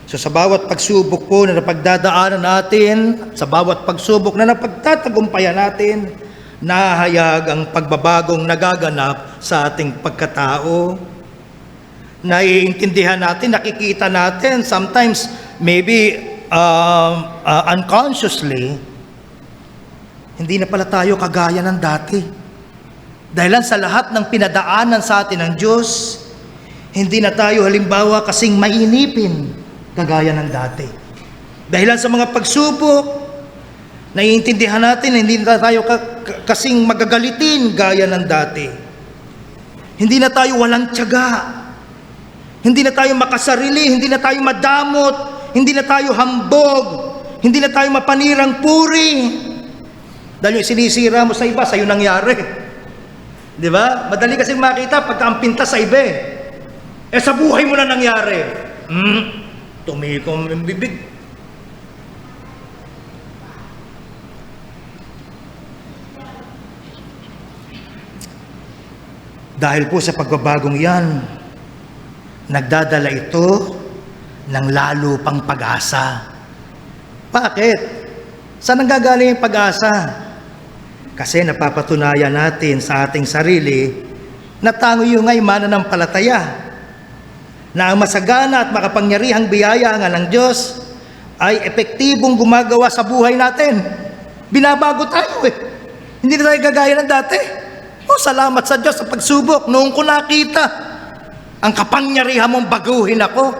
So sa bawat pagsubok po na napagdadaanan natin, sa bawat pagsubok na napagtatagumpayan natin, nahayag ang pagbabagong nagaganap sa ating pagkatao. Naiintindihan natin, nakikita natin, sometimes maybe unconsciously, hindi na pala tayo kagaya ng dati. Dahil sa lahat ng pinadaanan sa atin ng Diyos, hindi na tayo halimbawa kasing mainipin kagaya ng dati. Dahil sa mga pagsubok, naiintindihan natin, hindi na tayo kasing magagalitin gaya ng dati. Hindi na tayo walang tiyaga. Hindi na tayo makasarili, hindi na tayo madamot, hindi na tayo hambog, hindi na tayo mapanirang puri. Dahil yung sinisira mo sa iba, sa'yo nangyari. Di ba? Madali kasi makita pagka ang pinta sa iba. Sa buhay mo na nangyari. Tumikom yung bibig. Dahil po sa pagbabagong yan, nagdadala ito ng lalo pang pag-asa. Bakit? Saan nanggagaling yung pag-asa? Kasi napapatunayan natin sa ating sarili na tayo nga'y mananampalataya, na ang masagana at makapangyarihang biyaya nga ng Diyos ay epektibong gumagawa sa buhay natin. Binabago tayo Hindi na tayo gagaya ng dati. Salamat sa Diyos sa pagsubok. Noong ko nakita ang kapangyarihan mong baguhin ako.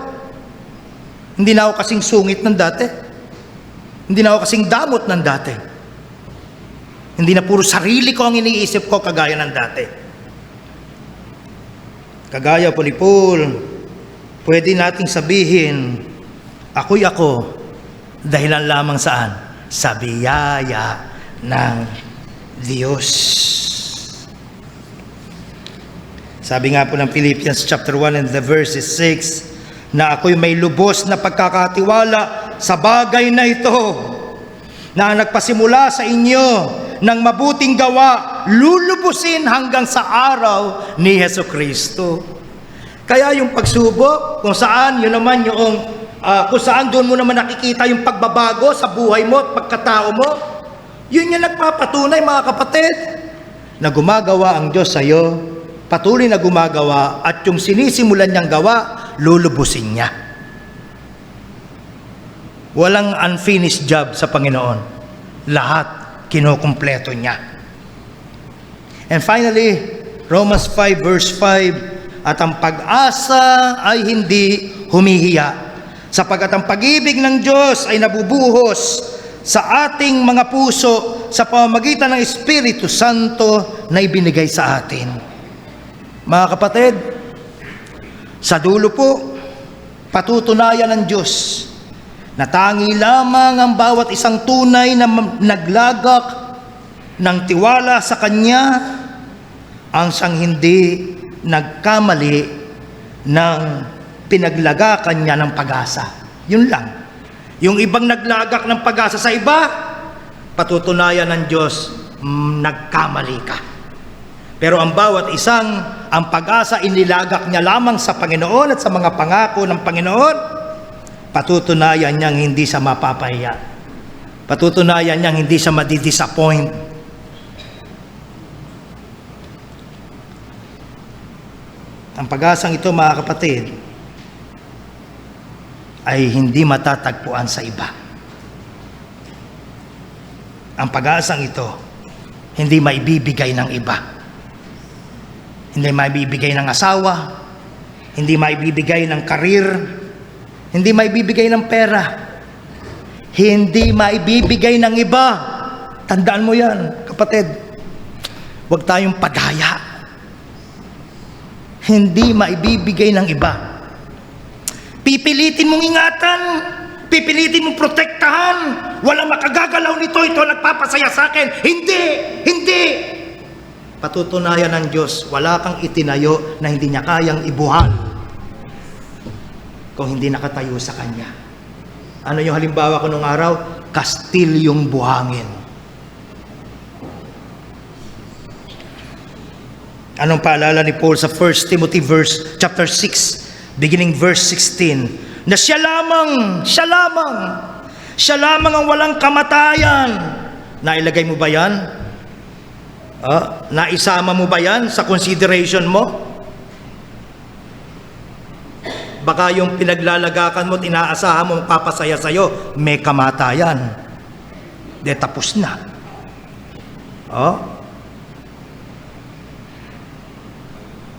Hindi na ako kasing sungit ng dati. Hindi na ako kasing damot ng dati. Hindi na puro sarili ko ang iniisip ko kagaya ng dati. Kagaya po ni Paul, pwede nating sabihin, ako'y ako, dahilan lamang saan? Sa biyaya ng Diyos. Sabi nga po ng Philippians chapter 1 and the verses 6, na ako'y may lubos na pagkakatiwala sa bagay na ito, na nagpasimula sa inyo ng mabuting gawa, lulubusin hanggang sa araw ni Jesucristo. Kaya yung pagsubok, kung saan, yun naman yung, kung saan doon mo naman nakikita yung pagbabago sa buhay mo at pagkatao mo, yun yung nagpapatunay, mga kapatid, na gumagawa ang Diyos sa iyo, patuloy na gumagawa, at yung sinisimulan niyang gawa, lulubusin niya. Walang unfinished job sa Panginoon. Lahat kinukumpleto niya. And finally, Romans 5 verse 5, at ang pag-asa ay hindi humihiya, sapagkat ang pag-ibig ng Diyos ay nabubuhos sa ating mga puso sa pamamagitan ng Espiritu Santo na ibinigay sa atin. Mga kapatid, sa dulo po, patutunayan ng Diyos na tangi lamang ang bawat isang tunay na naglagak ng tiwala sa Kanya ang siyang hindi nagkamali ng pinaglagakan niya ng pag-asa. Yun lang. Yung ibang naglagak ng pag-asa sa iba, patutunayan ng Diyos, nagkamali ka. Pero ang bawat isang, ang pag-asa inilagak niya lamang sa Panginoon at sa mga pangako ng Panginoon, patutunayan niyang hindi siya mapapahiya. Patutunayan niyang hindi siya madidisappoint. Ang pag-asang ito, mga kapatid, ay hindi matatagpuan sa iba. Ang pag-asang ito, hindi maibibigay ng iba. Hindi maibibigay ng asawa, hindi maibibigay ng karir, hindi maibibigay ng pera, hindi maibibigay ng iba. Tandaan mo yan, kapatid. Huwag tayong padaya. Hindi maibibigay ng iba. Pipilitin mong ingatan, pipilitin mong protektahan, walang makagagalaw nito, ito nagpapasaya sa akin. Hindi! Hindi! Patutunayan ng Diyos, wala kang itinayo na hindi niya kayang ibuhal. kung hindi nakatayo sa Kanya. Ano yung halimbawa ko nung araw? Kastilyong buhangin. Anong paalala ni Paul sa 1 Timothy chapter 6, beginning verse 16? Na siya lamang ang walang kamatayan. Nailagay mo ba yan? Naisama mo ba yan sa consideration mo? Baka yung pinaglalagakan mo, inaasahan mo papasaya sa'yo, may kamatayan. De tapos na.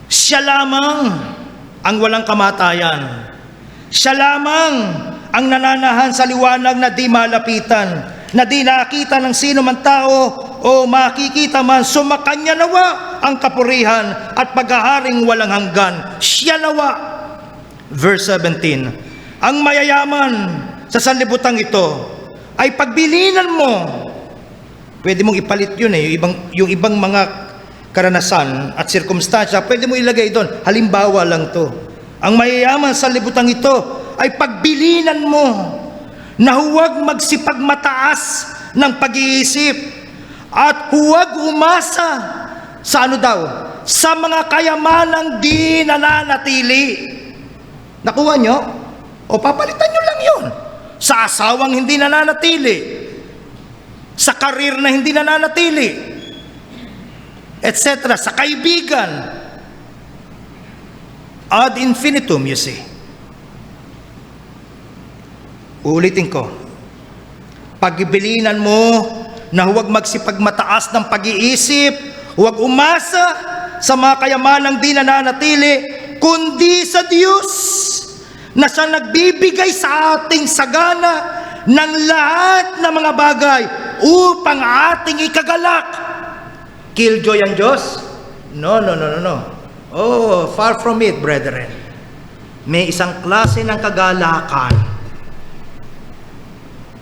Siya lamang ang walang kamatayan. Siya lamang ang nananahan sa liwanag na di malapitan, na di nakita ng sino man tao o makikita man. Sumakanya nawa ang kapurihan at paghaharing walang hanggan. Siya nawa. Verse 17, ang mayayaman sa sanlibutan ito ay pagbilinan mo. Pwede mong ipalit yun yung ibang mga karanasan at sirkumstansya, pwede mo ilagay doon. Halimbawa lang to. Ang mayayaman sa sanlibutan ito ay pagbilinan mo na huwag magsipagmataas ng pag-iisip at huwag umasa sa ano daw? Sa mga kayamanang di nananatili. Nakuha nyo? O papalitan nyo lang yun. Sa asawang hindi nananatili, sa karir na hindi nananatili, etc. Sa kaibigan. Ad infinitum, you see. Uulitin ko. Pagbilinan mo na huwag magsipagmataas ng pag-iisip, huwag umasa sa mga kayamanang di nananatili, kundi sa Diyos na siya nagbibigay sa ating sagana ng lahat ng mga bagay upang ating ikagalak. Killjoy ang Diyos? No. Oh, far from it, brethren. May isang klase ng kagalakan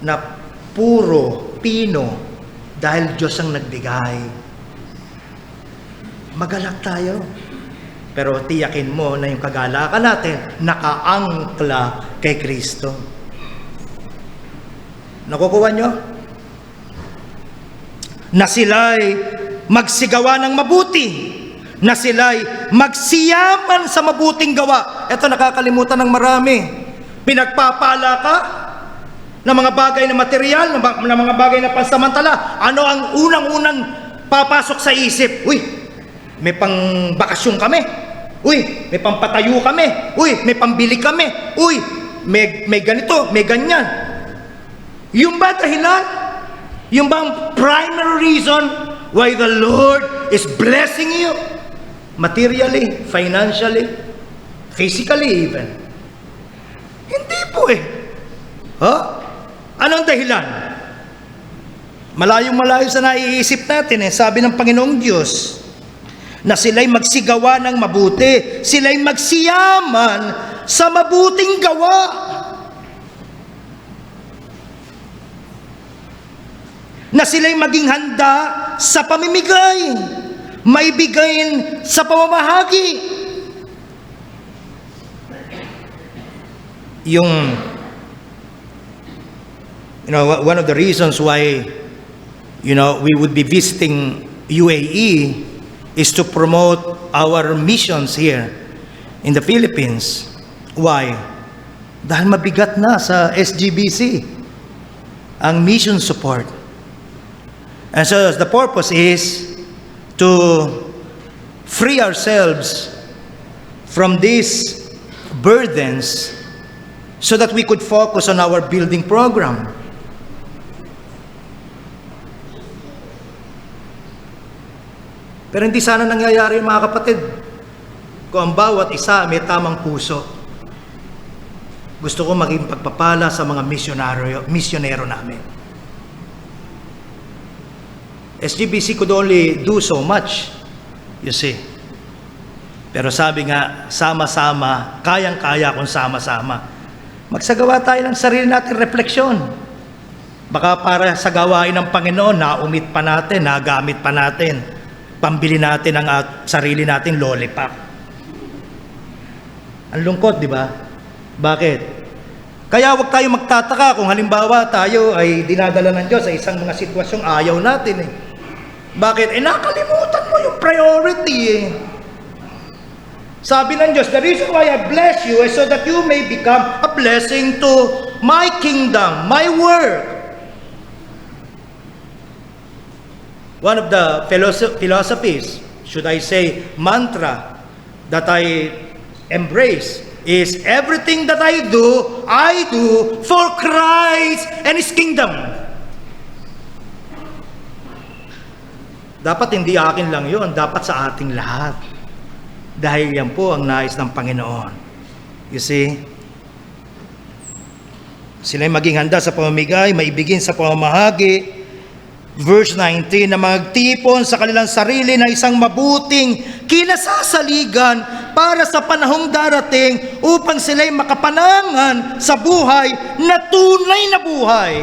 na puro, pino, dahil Diyos ang nagbigay. Magalak tayo. Pero tiyakin mo na yung kagalakan natin nakaangkla kay Kristo. Nakukuha nyo? Na sila'y magsigawa ng mabuti, na sila'y magsiyaman sa mabuting gawa. Ito nakakalimutan ng marami. Pinagpapala ka ng mga bagay na material, ng mga bagay na pansamantala. Ano ang unang-unang papasok sa isip? Uy, may pang bakasyon kami. Uy, may pampatayo kami. Uy, may pambili kami. Uy, may ganito, may ganyan. Yung ba dahilan? Yung bang primary reason why the Lord is blessing you? Materially, financially, physically even. Hindi po eh. Anong dahilan? Malayong-malayo sa naiisip natin eh. Sabi ng Panginoong Diyos, na sila'y magsigawa ng mabuti, sila'y magsiyaman sa mabuting gawa. Na sila'y maging handa sa pamimigay, maibigayin sa pamamahagi. One of the reasons why, we would be visiting UAE is to promote our missions here in the Philippines. Why? Dahil mabigat na sa SGBC ang mission support. And so the purpose is to free ourselves from these burdens so that we could focus on our building program. Pero hindi sana nangyayari, mga kapatid, kung ang bawat isa may tamang puso. Gusto ko maging pagpapala sa mga misyonero namin. SGBC could only do so much, you see. Pero sabi nga, sama-sama, kayang-kaya kung sama-sama. Magsagawa tayo ng sarili nating refleksyon. Baka para sa gawain ng Panginoon, naumit pa natin, nagamit pa natin. Pambili natin ang sarili nating lollipop. Ang lungkot, di ba? Bakit? Kaya huwag tayo magtataka kung halimbawa tayo ay dinadala ng Diyos sa isang mga sitwasyong ayaw natin eh. Bakit? Nakalimutan mo yung priority eh. Sabi ng Diyos, the reason why I bless you is so that you may become a blessing to my kingdom, my work. One of the philosophies, should I say mantra, that I embrace is everything that I do for Christ and His kingdom. Dapat hindi akin lang yun, dapat sa ating lahat. Dahil yan po ang nais ng Panginoon. You see? Sila'y maging handa sa pamamigay, maibigin sa pamamahagi. Verse 19, na magtipon sa kanilang sarili na isang mabuting kinasasaligan para sa panahong darating upang sila'y makapanangan sa buhay na tunay na buhay.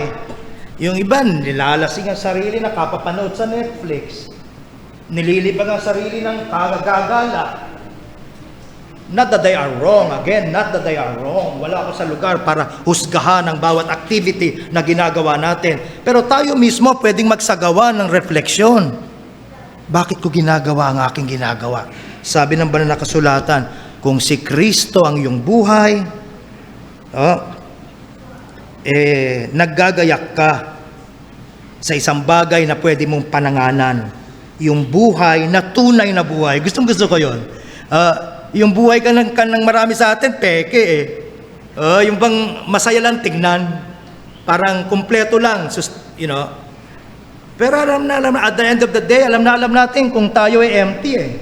Yung iba, nilalasing ang sarili na kapapanood sa Netflix. Nililibang ang sarili ng kagagala. Not that they are wrong. Again, not that they are wrong. Wala ako sa lugar para husgahan ang bawat activity na ginagawa natin. Pero tayo mismo pwedeng magsagawa ng refleksyon. Bakit ko ginagawa ang aking ginagawa? Sabi ng banal na kasulatan, kung si Kristo ang iyong buhay, naggagayak ka sa isang bagay na pwede mong pananganan. Yung buhay na tunay na buhay. Gustong-gusto ko yun. Yung buhay ka ng marami sa atin, peke eh. Yung bang masaya lang tignan, parang kumpleto lang, you know. Pero alam na, at the end of the day, alam natin kung tayo ay empty eh.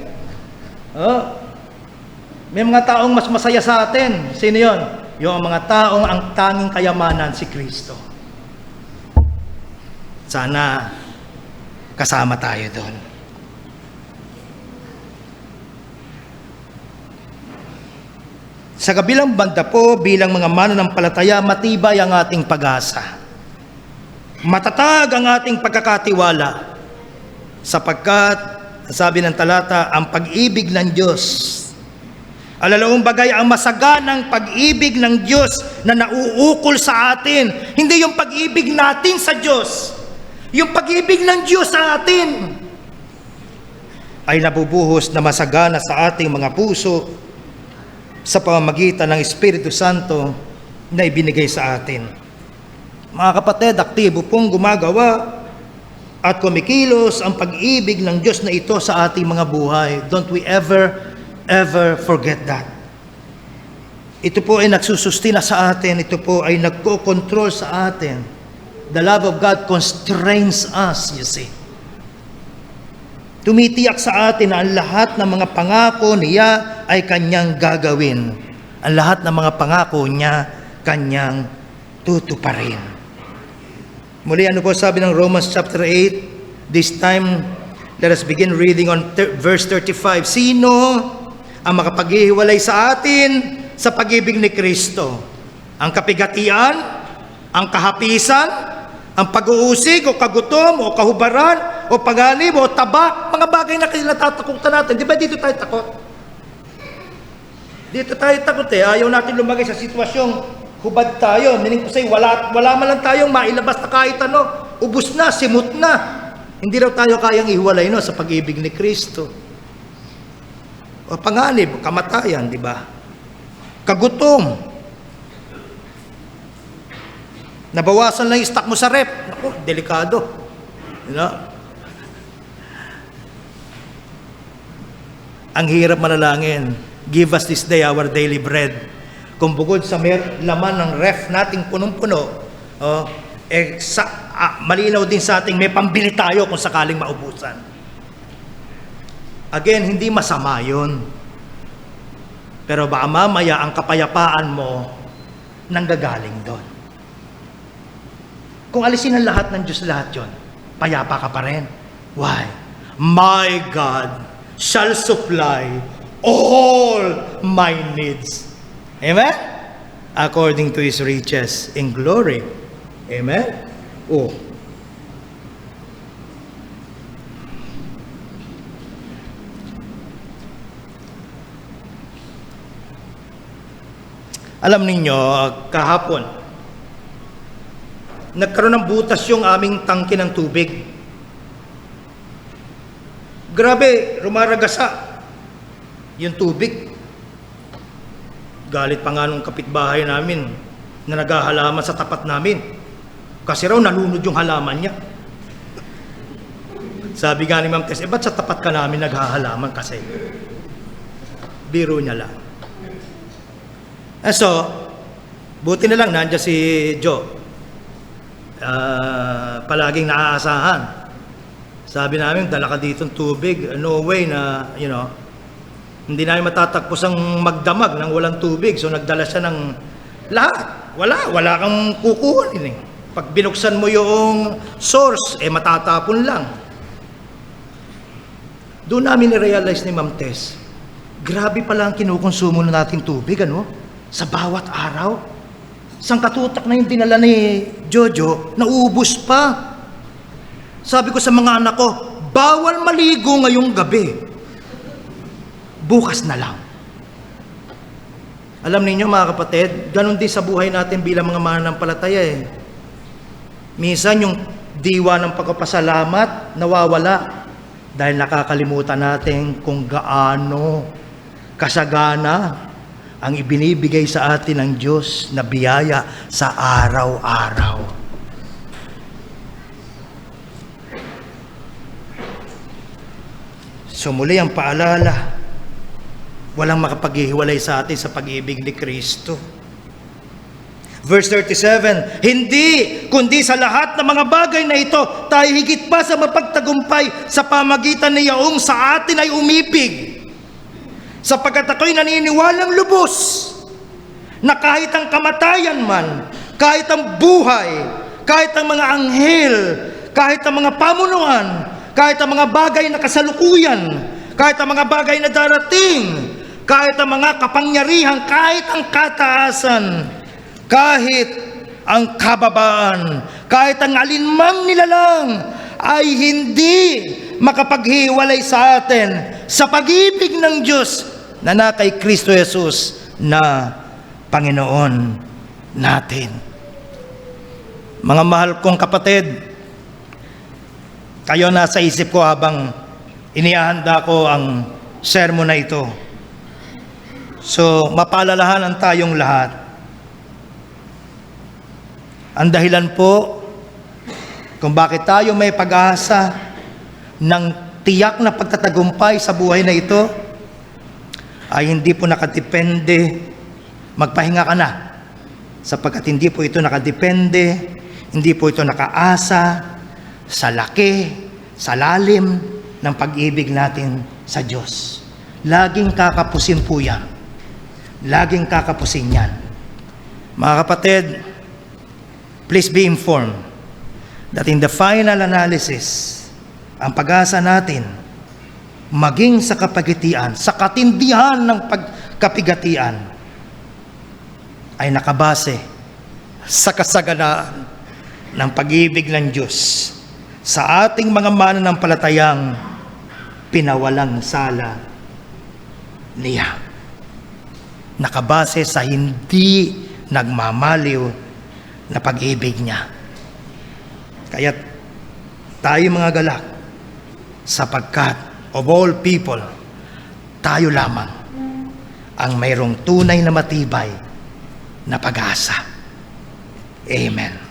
May mga taong mas masaya sa atin. Sino yon? Yung mga taong ang tanging kayamanan si Kristo. Sana kasama tayo doon. Sa kabilang banda po, bilang mga mananampalataya, matibay ang ating pag-asa. Matatag ang ating pagkakatiwala. Sapagkat, sabi ng talata, ang pag-ibig ng Diyos. Alalaong bagay ang masaganang pag-ibig ng Diyos na nauukol sa atin. Hindi yung pag-ibig natin sa Diyos. Yung pag-ibig ng Diyos sa atin ay nabubuhos na masagana sa ating mga puso sa pamamagitan ng Espiritu Santo na ibinigay sa atin. Mga kapatid, aktibo pong gumagawa at kumikilos ang pag-ibig ng Diyos na ito sa ating mga buhay. Don't we ever forget that. Ito po ay nagsusustina sa atin. Ito po ay nagko-control sa atin. The love of God constrains us, you see. Tumitiyak sa atin na ang lahat ng mga pangako niya ay kanyang gagawin. Ang lahat ng mga pangako niya, kanyang tutuparin. Muli, ano po sabi ng Romans chapter 8? This time, let us begin reading on verse 35. Sino ang makapaghihiwalay sa atin sa pag-ibig ni Kristo? Ang kapigatian? Ang kahapisan? Ang pag-uusig o kagutom o kahubaran o panganib o tabak, mga bagay na kinatatakutan natin. Di ba dito tayo takot? Dito tayo takot eh. Ayaw natin lumagay sa sitwasyong hubad tayo. Meaning ko say, wala man lang tayong mailabas na kahit ano. Ubus na, simot na. Hindi raw tayo kayang ihiwalay sa pag-ibig ni Kristo. O panganib, kamatayan, di ba? Kagutom. Nabawasan lang yung stock mo sa rep. Naku, delikado. You know? Ang hirap manalangin. Give us this day our daily bread. Kung bukod sa laman ng ref nating punong-puno, malinaw din sa ating may pambili tayo kung sakaling maubusan. Again, hindi masama yun. Pero baka mamaya ang kapayapaan mo nanggagaling doon. Kung alisin ang lahat ng Diyos lahat yun, payapa ka pa rin. Why? My God shall supply all my needs. Amen? According to His riches in glory. Amen? Oh. Alam ninyo, kahapon, nagkaroon ng butas yung aming tangke ng tubig. Grabe, rumaragasa yung tubig. Galit pa nga nung kapitbahay namin na naghahalaman sa tapat namin. Kasi raw nalunod yung halaman niya. Sabi nga ni Ma'am Tess, ba't sa tapat ka namin naghahalaman kasi? Biro niya lang. So, buti na lang nandiyan si Joe. Palaging naaasahan. Sabi namin, dala ka dito ng tubig. No way na, hindi namin matatagpos ang magdamag ng walang tubig. So, nagdala siya ng lahat. Wala kang kukuhanin eh. Pag binuksan mo yung source, matatapon lang. Doon namin i-realize ni Ma'am Tess, grabe pala ang kinukonsumo na nating tubig, sa bawat araw. Isang katutak na yung dinala ni Jojo, naubos pa. Sabi ko sa mga anak ko, bawal maligo ngayong gabi. Bukas na lang. Alam niyo mga kapatid, ganun din sa buhay natin bilang mga mananampalataya eh. Minsan yung diwa ng pagpapasalamat nawawala dahil nakakalimutan natin kung gaano kasagana ang ibinibigay sa atin ng Diyos na biyaya sa araw-araw. So muli ang paalala, walang makapaghihiwalay sa atin sa pag-ibig ni Kristo. Verse 37, hindi, kundi sa lahat ng mga bagay na ito, tayo higit pa sa mapagtagumpay sa pamagitan ni Yaong sa atin ay umipig. Sapagkat ako'y naniniwalang lubos na kahit ang kamatayan man, kahit ang buhay, kahit ang mga anghel, kahit ang mga pamunuan, kahit ang mga bagay na kasalukuyan, kahit ang mga bagay na darating, kahit ang mga kapangyarihan, kahit ang kataasan, kahit ang kababaan, kahit ang alinmang nilalang, ay hindi makapaghiwalay sa atin sa pag-ibig ng Diyos na kay Kristo Jesus na Panginoon natin. Mga mahal kong kapatid, kayo nasa isip ko habang inihahanda ko ang sermon na ito. So, mapaalalahanan tayong lahat. Ang dahilan po kung bakit tayo may pag-asa ng tiyak na pagtatagumpay sa buhay na ito ay hindi po nakadepende, magpahinga ka na, sapagkat hindi po ito nakadepende, hindi po ito nakaasa sa laki, sa lalim ng pag-ibig natin sa Diyos. Laging kakapusin po yan. Laging kakapusin yan. Mga kapatid, please be informed that in the final analysis, ang pag-asa natin, maging sa kapagitian, sa katindihan ng pagkapigatian, ay nakabase sa kasaganaan ng pag-ibig ng Diyos sa ating mga mananampalatayang pinawalang sala niya. Nakabase sa hindi nagmamaliw na pag-ibig niya. Kaya tayo mga galak, sapagkat of all people, tayo lamang ang mayroong tunay na matibay na pag-asa. Amen.